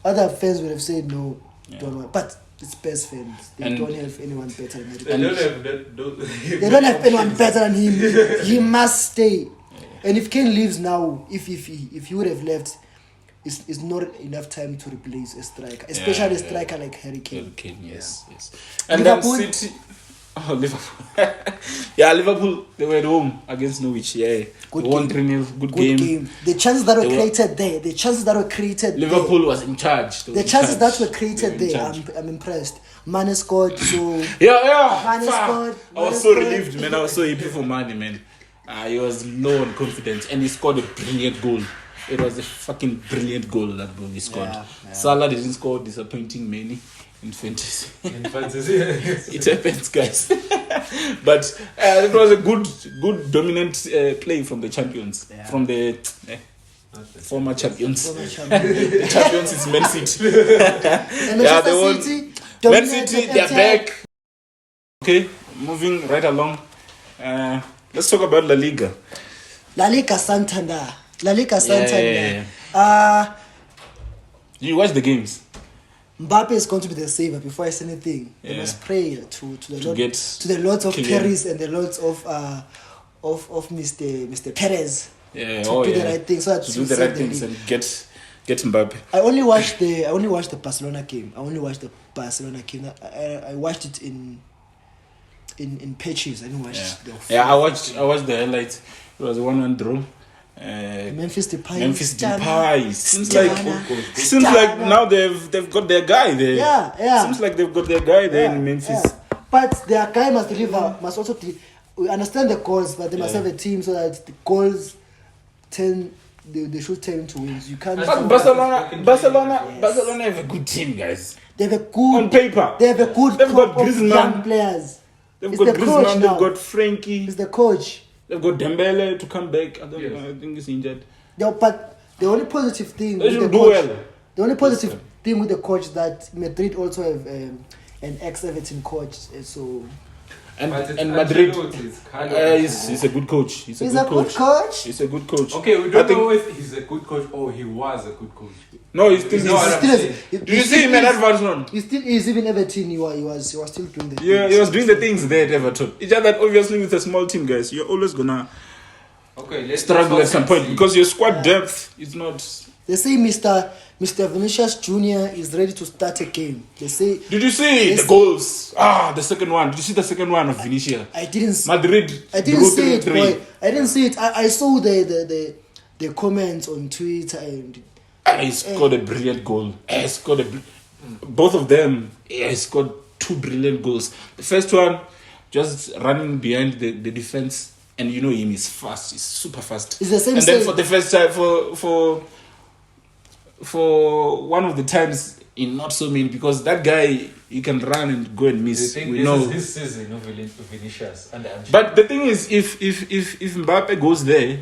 other fans would have said no, don't want, but it's Spurs fans. They don't have anyone better than him. They don't have anyone better than him. He must stay. And if Kane leaves now, if he would have left, it's not enough time to replace a striker, especially a striker like Harry Kane. Yes. And Liverpool? Then City. Liverpool. Liverpool. They were at home against Norwich. Yeah, good won 3-0. Good game. The chances that were created there. Liverpool was in charge. The chances that were created there, I'm impressed. Mane scored. So Mane scored. I was so relieved, man. I was so happy for Mane, man. He was low on confidence, and he scored a brilliant goal. It was a fucking brilliant goal that he scored. Salah didn't score, disappointing many in fantasy. It happens, guys. But it was a good dominant play from the champions, from the former champions. The champions is Man City. They won. Man City, they're back. Okay, moving right along. Let's talk about La Liga. La Liga Santander. You watch the games? Mbappe is going to be the savior before I say anything. They must pray to the Lord of carries and the Lords of Mr. Perez. Yeah, to do the right thing, so that to do the right things and get Mbappe. I only watched the Barcelona game. I watched it in patches. I didn't watch the full I watched the highlights. It was a 1-1 draw. Memphis Depay. Seems like now they've got their guy there. Yeah. Seems like they've got their guy there in Memphis. Yeah. But their guy must deliver. Must also we understand the goals, but they must have a team so that the goals turn. They should turn into wins. You can't. But Barcelona have a good team, guys. They have a good on paper. They have a good crop of young players. They've got Griezmann. They've got Frankie. It's the coach. They've got Dembele to come back. I think he's injured. No, but the only positive thing they should do well. The only positive thing with the coach is that Madrid also have an ex-Everton coach. So. And Madrid, he's a good coach. He's a good coach. He's a good coach. Okay, we don't know if he's a good coach or he was a good coach. No, he's still. Did you see him at Everton? He still is. Even Everton, he was still doing the things. Yeah, he was doing the things there at Everton. It's just that obviously with a small team, guys, you're always gonna struggle at some point because your squad depth is not. They say Mr. Vinicius Jr. is ready to start a game. They say. Did you see the goals? The second one. Did you see the second one of Vinicius? I didn't. Madrid. I didn't see it, boy. I didn't see it. I saw the comments on Twitter and. He scored a brilliant goal. Both of them. He scored 2 brilliant goals. The first one, just running behind the defense, and you know him. He's fast. He's super fast. It's the same. And then for the first time, for one of the times in not so many, because that guy he can run and go and miss. We know is his season of Vinicius. But the thing is, if Mbappe goes there,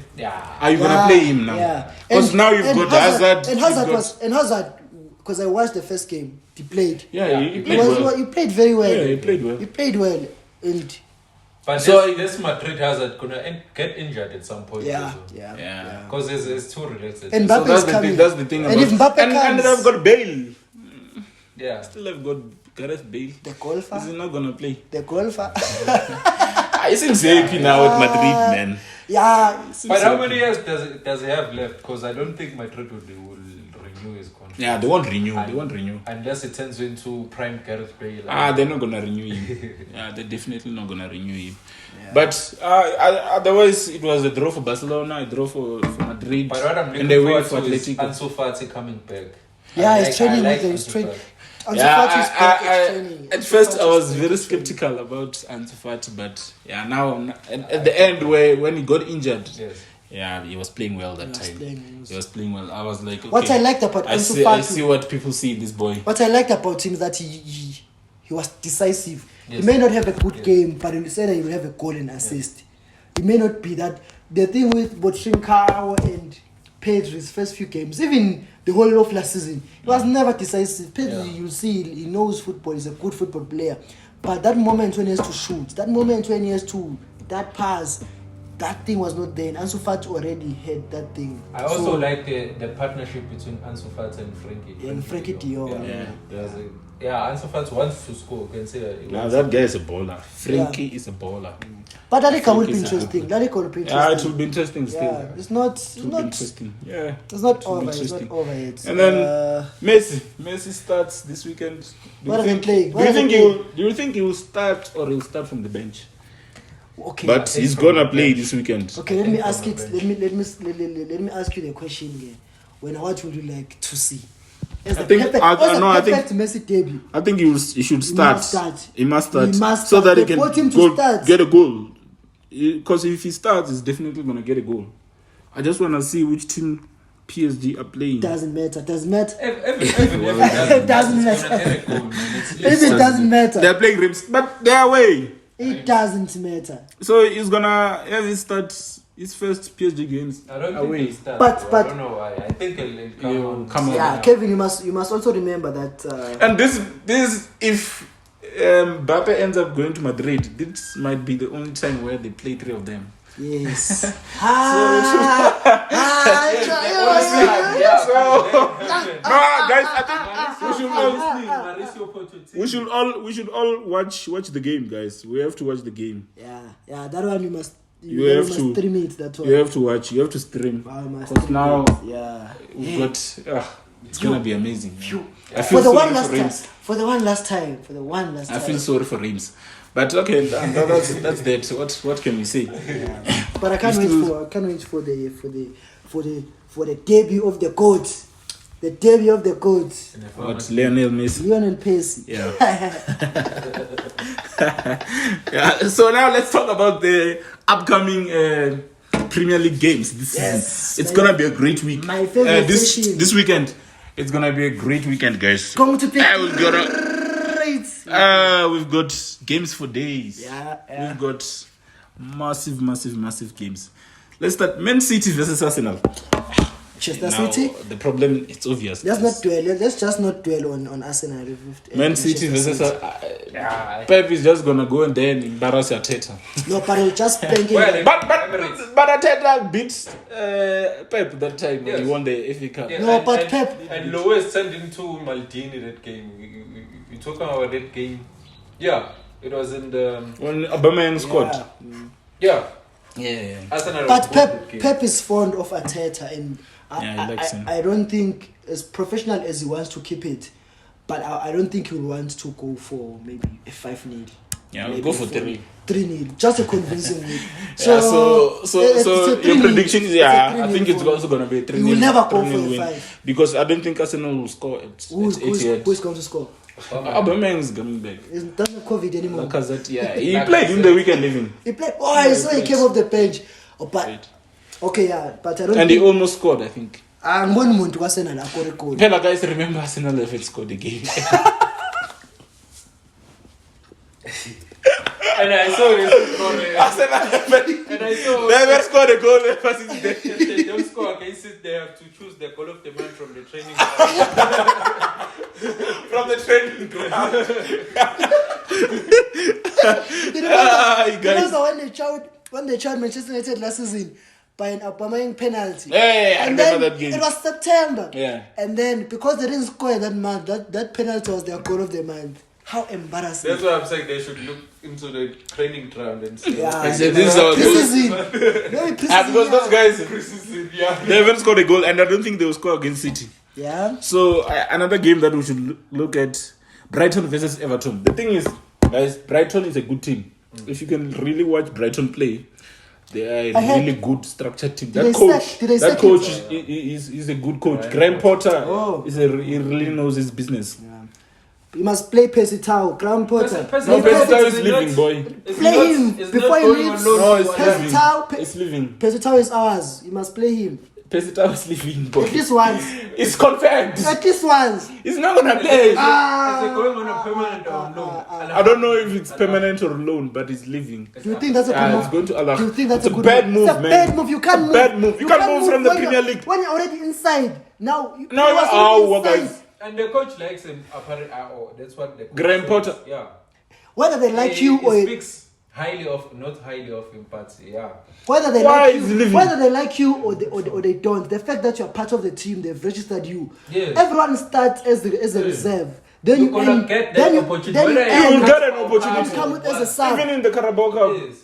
are you gonna play him now? Because now you've got Hazard. And Hazard, because I watched the first game, he played. Yeah, he played well. He played very well. Yeah, he played well. And so this Madrid Hazard gonna get injured at some point. Yeah. Because it's too related. And Mbappe coming. That's the thing. And if Mbappe comes, and they've got Bale. Yeah. Still have got Gareth Bale. The golfer. Is he not gonna play? The golfer. He seems happy now at Madrid, man. Yeah. But how many years does he have left? Because I don't think Madrid will renew his contract. Yeah, they won't renew. Unless it turns into prime Gareth Bale. They're not gonna renew him. They're definitely not gonna renew him. Yeah. But otherwise, it was a draw for Barcelona, a draw for Madrid, but what I'm looking and they win for for Atletico. Ansu Fati coming back. Yeah, he's training with his training. At first, I was very skeptical about Ansu Fati, but now at the end, when he got injured. Yes. He was playing well that time. He was playing well. I was like, okay, what I liked about Ansu Fati, I see what people see in this boy. What I liked about him is that he was decisive. Yes. He may not have a good game, but he said that he will have a goal and assist. He may not be that. The thing with Trincao and Pedri's first few games, even the whole of last season, he was never decisive. Pedri, you see, he knows football. He's a good football player. But that moment when he has to shoot, that moment when he has to that pass, that thing was not there. And Ansu Fati already had that thing. I also like the partnership between Ansu Fati and Frankie. And Frankie de Jong. Ansu Fati wants to score. Can say that guy is a baller. Frankie is a baller. But Lalika will be interesting. It will be interesting still. Yeah, it's not interesting. Yeah, it's not over. It's not over yet. And then Messi starts this weekend. Do you think he will start or he'll start from the bench? Okay, but he's gonna play this weekend. Okay, let me ask it. Let me ask you the question again. What would you like to see? I think Messi debut. I think he should start. He must start so that he can get a goal. Because if he starts, he's definitely gonna get a goal. I just wanna see which team PSG are playing. Doesn't matter. It doesn't matter. If it doesn't matter. They're playing Rims, but they're away. It doesn't matter. So he's gonna have his start his first PSG games. I don't think he'll start. But I don't know why. I think he'll come on. Yeah, Kevin, you must also remember that. And this if Mbappe ends up going to Madrid, this might be the only time where they play 3 of them. Yes. Guys, I think we should all watch the game, guys. We have to watch the game. Yeah, that one You have to stream it. That's why. You have to watch. You have to stream. Because now we've got. It's gonna be amazing. I feel for the one last time. I feel sorry for Reims. But okay, that's that. What can we say? Yeah. But I can't wait for the debut of the GOAT. The debut of the GOAT. What? Lionel Percy. Yeah. Yeah. So now let's talk about the upcoming Premier League games this season. It's gonna be a great week. My favorite this weekend. It's gonna be a great weekend, guys. Going to play. We've got games for days. Yeah. We've got massive games. Let's start Man City versus Arsenal. Manchester City. The problem, it's obvious. Let's just not dwell on Arsenal. Man City versus Pep is just gonna go and then embarrass Arteta. No, but he'll just spank him. But Arteta beat Pep that time when he won the FA Cup. Yeah, Pep and Lois sent into Maldini that game. We talking about that game. Yeah, it was in the when Aubameyang scored. Yeah. Arsenal but Pep is fond of Arteta, and I don't think, as professional as he wants to keep it, but I don't think he'll want to go for maybe a 5-0. Yeah, we'll go for 3. 3-0, just a convincing win. So your prediction is I think it's also going to be a 3-0. He will never go for a 5 because I don't think Arsenal will score at who's going to score? Aubameyang is coming back. It doesn't COVID anymore. He played in the weekend even. He played. I saw he came off the bench. But I don't. And he almost scored, I think. I'm going to Arsenal. I got a goal. Pella guys, remember Arsenal haven't scored the game. And I saw this Arsenal they haven't scored a goal ever since then. They don't score against it. They have to choose the goal of the man from the training ground. From the training ground. When they tried Manchester United last season by an Aubameyang penalty. I remember that game. It was September. Yeah. And then because they didn't score that month, that penalty was their goal of the month. How embarrassing. That's why I'm saying they should look into the training ground and see. This is our because those guys, they haven't scored a goal, and I don't think they will score against City. Yeah. So another game that we should look at, Brighton versus Everton. The thing is, guys, Brighton is a good team. If you can really watch Brighton play, they are a really good structured team. That coach is a good coach. Graham Potter he really knows his business. Yeah. You must play Percy Tau, Graham Potter. Percy Tau is leaving, boy. Play him before he leaves. No, it's leaving. Percy Tau is ours. You must play him. Percy Tau is leaving, boy. At least once. It's confirmed. At least once. He's not gonna play. Is it going on a permanent or loan? I don't know if it's permanent or loan, but he's leaving. Do you think that's a good move? It's going to Allah. Do you think that's a good bad move, man? It's a bad move. You can't move. Bad move. You can't move from the Premier League. When you're already inside. Now. Guys. And the coach likes him. Apparently, that's what the coach Graham says. Potter. Yeah. Whether they like you or he speaks highly of, not highly of him, but yeah. Whether they like you or they don't, the fact that you're part of the team, they've registered you. Yes. Everyone starts as a reserve. Then you will get an opportunity. Come with as a sub. Even in the Carabao Cup. Yes.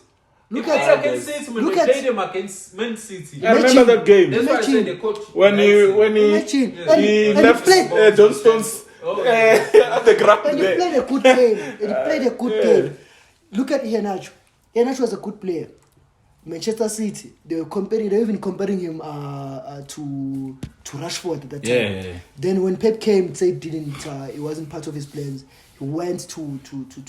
Look at them against Man City. I remember that game. That's why I said the coach. When he left John Stones at the ground. And he played a good game. Look at Iheanacho. Iheanacho was a good player. Manchester City, they were even comparing him to Rashford at that time. Yeah. Then when Pep came, said he wasn't part of his plans. He went to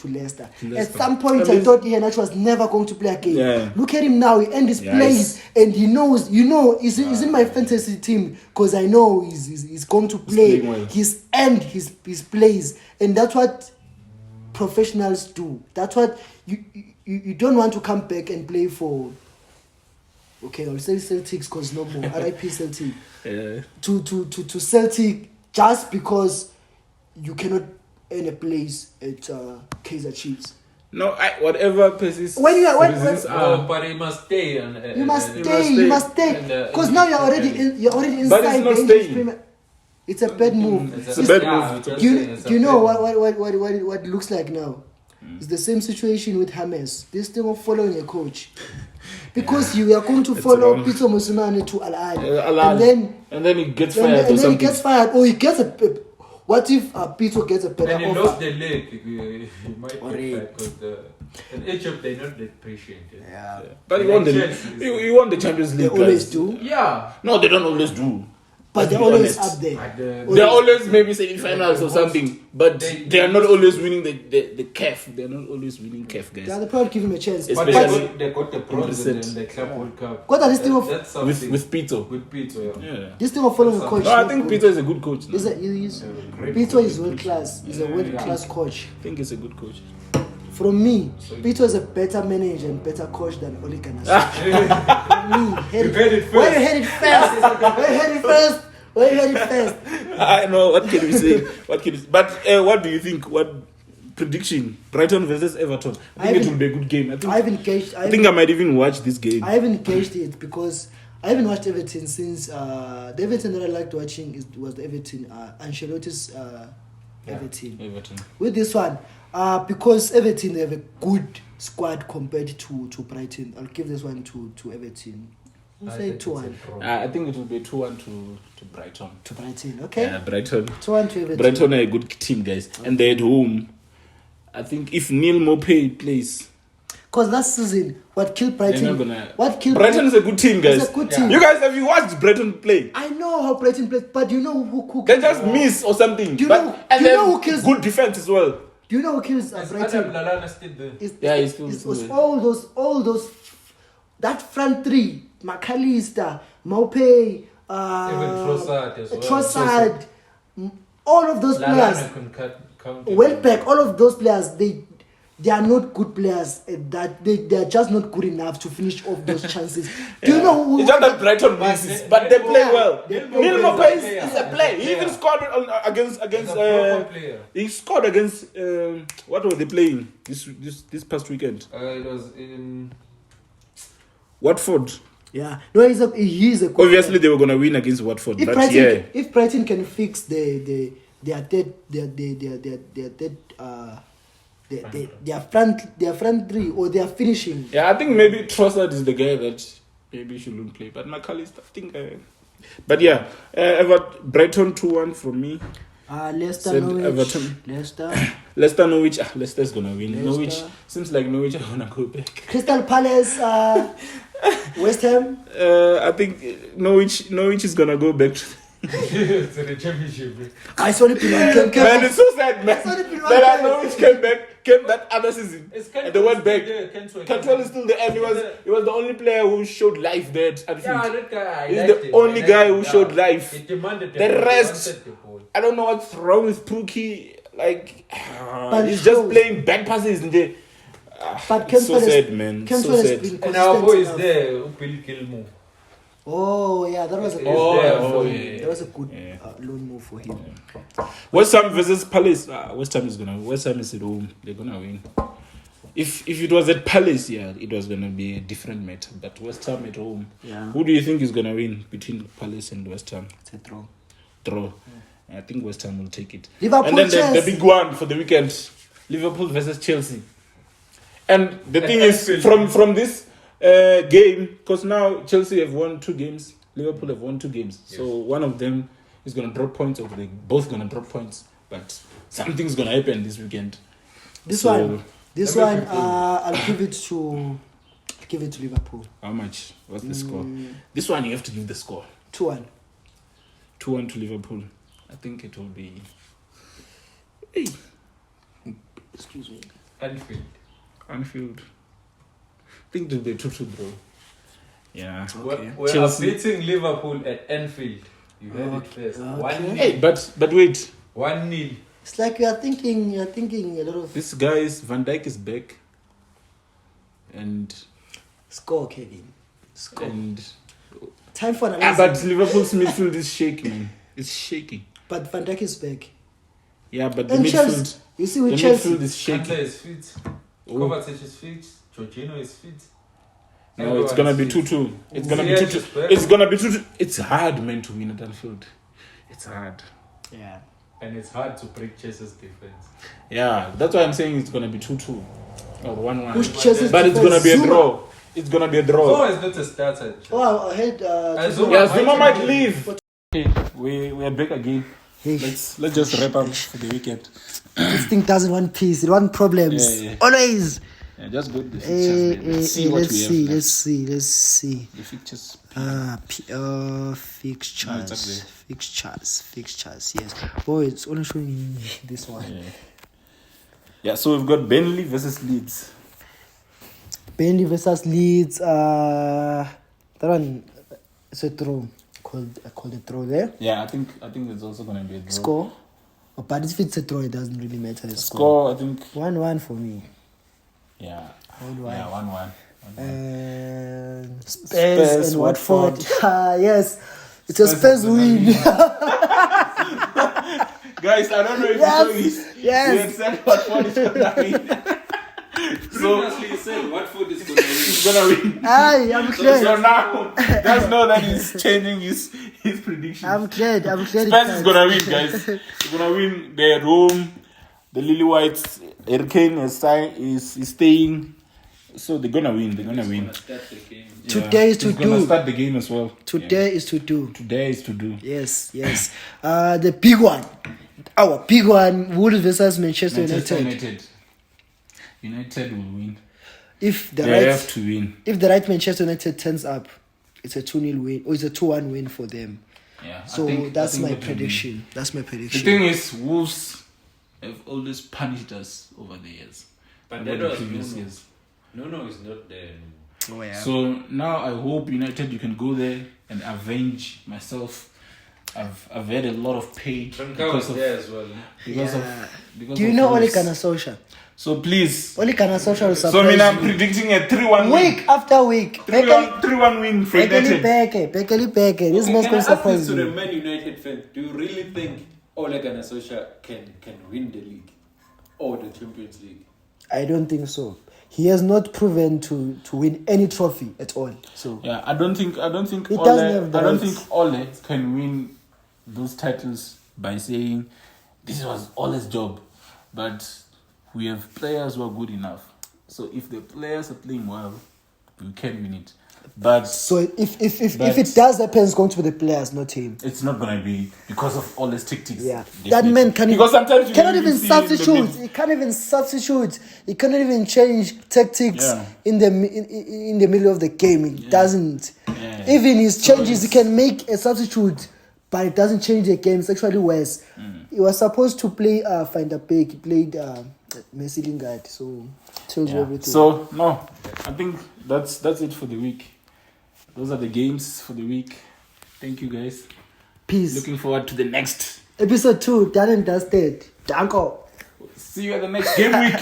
Leicester. At some point, I thought Iheanacho was never going to play again. Yeah. Look at him now. He ended his plays, and he knows. He's in my fantasy team because I know he's going to play. He's end his plays, and that's what professionals do. That's what you don't want to come back and play for. Okay, I'll say Celtics because no more. RIP Celtic. Yeah. To Celtic just because you cannot earn a place at Kaizer Chiefs. No, whatever places. But he must stay. You must stay. Because now you're already inside. But it's not staying. It's a bad move. It's a bad move. Do you know what it looks like now? It's the same situation with James. This thing of following a coach. Because you are going to follow Peter Musumani to Al-Ahly. And then he gets fired or something. Then he gets fired. Or he gets what if Peter gets a better offer? And he lost the leg. He might get fired because in Egypt they're not that patient. Yeah. But he won the Champions League. They always do. Yeah. No, they don't always do. But they're always up there. They're always maybe semi-finals or something. But they are not always winning the CAF. They're not always winning CAF, guys. They probably give him a chance. But they got the bronze in the Club World Cup. What are this thing of with Pito? With Pito, yeah. This thing of following a coach. No, I think Pito is a good coach. Pito is world class. He's a world class coach. I think he's a good coach. From me, Pito is a better manager and better coach than Ole Gunnar Solskjaer. From me, you heard it first. Why you heard it first? Why you heard it first? I know, what can we say? But what do you think? What prediction? Brighton versus Everton. I think it will be a good game. I think I might even watch this game. I haven't engaged it because I haven't watched Everton since the Everton that I liked watching was the Everton, Ancelotti's Everton. With this one, because Everton, they have a good squad compared to Brighton. I'll give this one to Everton. We'll say 2-1. I think it will be 2-1 to Brighton. To Brighton, okay. Yeah, Brighton. 2-1 to Everton. Brighton are a good team, guys. Okay. And they're at home. I think if Neil Maupay plays. Because last season, what killed Brighton? Brighton is a good team, guys. It's a good team. You guys, have you watched Brighton play? I know how Brighton plays, but you know who they just miss or something. Do you know who kills? Good defense as well. Do you know who kills Brighton? He's still all those that front three. McAllister, Maupay, Trossard, all of those players, Welbeck, all of those players, they are not good players. That they are just not good enough to finish off those chances. Do you know who? It's not that Brighton misses, but they play well. Neil Maupay is a player. He even scored against. He scored against. What were they playing this past weekend? It was in Watford. Yeah, no, he's a. Obviously, they were gonna win against Watford, if Brighton can fix their front three or their finishing. Yeah, I think maybe Trossard is the guy that maybe shouldn't play, but McAllister, I think. But yeah, Brighton 2-1 from me. Leicester, Norwich. Everton. Leicester, Norwich. Leicester's gonna win. Norwich seems like Norwich are gonna go back. Crystal Palace, West Ham. I think Norwich is gonna go back to the championship. I saw it. Man, it's so sad, man. That Norwich came that other season. And they went back. Cantwell is still there, and he was the only player who showed life there at Anfield. Yeah, that guy. He's the only guy who showed life. The rest, I don't know what's wrong with Pookie. Like, he's just playing bad passes in there. But so sad, man. So sad. And our boy is there, Bill Gilmore. Oh yeah, that was a good. That was a good loan move for him. West Ham versus Palace. West Ham is at home. They're gonna win. If it was at Palace, it was gonna be a different matter. But West Ham at home. Yeah. Who do you think is gonna win between Palace and West Ham? It's a draw. Yeah. I think West Ham will take it. Liverpool, and then the big one for the weekend: Liverpool versus Chelsea. And the thing is, from this game, because now Chelsea have won 2 games, Liverpool have won 2 games. Yes. So one of them is going to drop points, or they're both going to drop points. But something's going to happen this weekend. This one, I'll give it to Liverpool. How much? What's the score? This one you have to give the score. 2-1. 2-1 to Liverpool. I think it will be. Hey. Excuse me. Anfield. I think it will be 2-2, bro. Yeah. Okay. We're beating Liverpool at Anfield. You heard it first. Okay. Hey, but wait. 1-0. It's like you're thinking a lot of. This guy's Van Dijk is back. And score, Kevin. Score. And time for analysis. But Liverpool's midfield is shaky, man. It's shaky. But Van Dijk is back. Yeah, but the midfield. You see, with Chelsea, midfield is shaky. Kante is fit. Kovacic is fit. Jorginho is fit. No, it's gonna be 2-2. It's gonna be 2-2. It's gonna be 2-2. It's hard, man, to win at Anfield. It's hard. Yeah. And it's hard to break Chelsea's defense. Yeah, that's why I'm saying it's gonna be 2-2 or 1-1. Who's Chelsea's but it's defense? gonna be a Zuma? draw. It's gonna be a draw. Zuma is not a starter. Oh, I heard. Zuma might leave. Okay, we are back again. Hey. Let's just wrap up for the weekend. This thing doesn't want peace. It wants problems. Yeah. Always. Yeah, just go to the fixtures. Let's see what we have. Let's see. The fixtures. Fixtures. Yes. Oh, it's only showing me this one. Yeah. So we've got Burnley versus Leeds. Burnley versus Leeds. That one is a draw. Called a draw there. Yeah, I think it's also gonna be a draw. Score. Oh, but if it's a draw, it doesn't really matter. The score, I think 1-1 for me. Yeah. 1-1. Yeah, 1-1. Spurs and Watford. Yes, it's a Spurs win. Guys, I don't know if you saw this. Yes. We had said Watford is gonna win. Previously, you said Watford is gonna win. He's gonna win. Aye, I'm glad. So now, just know that he's changing his prediction. I'm glad. Spurs is gonna win, guys. He's gonna win. They're at home. The Lily Whites, Harry Kane is staying. So they're gonna win. Today is to do. Gonna start the game as well. Today is to do. Yes. The big one. Our big one. Wolves versus Manchester United. United will win. If the they have to win. If the right Manchester United turns up, it's a 2-0 win or it's a 2-1 win for them. Yeah. So that's my prediction. That's my prediction. The thing is, Wolves have always punished us over the years. But that was previous years. No, is not there anymore. Oh, yeah. So now I hope United, you can go there and avenge myself. I've had a lot of pain because of there as well. Because do you know Ole Gunnar Solskjaer? So please. Ole Gunnar Solskjaer will surprise so I'm predicting a 3-1 win. Week after week. 3-1 win for United. Bekele. This man's going to surprise you. you. To the Man United fan, do you really think Ole Gunnar Solskjaer can win the league or the Champions League? I don't think so. He has not proven to win any trophy at all. So yeah, I don't think Ole can win those titles by saying this was Ole's job, but we have players who are good enough. So if the players are playing well, we can win it. But so if it does happen, it's going to be the players, not him. It's not going to be because of all his tactics. Yeah, definitely. that man cannot even substitute. He can't even substitute. He cannot even change tactics in the middle of the game. He doesn't. Yeah. Even his changes, he can make a substitute, but it doesn't change the game. It's actually worse. He was supposed to play Van der Beek. He played Messi Lingard. So tells you everything. So no, I think that's it for the week. Those are the games for the week. Thank you guys. Peace. Looking forward to the next episode 2. Done and dusted. Danko. See you at the next game week.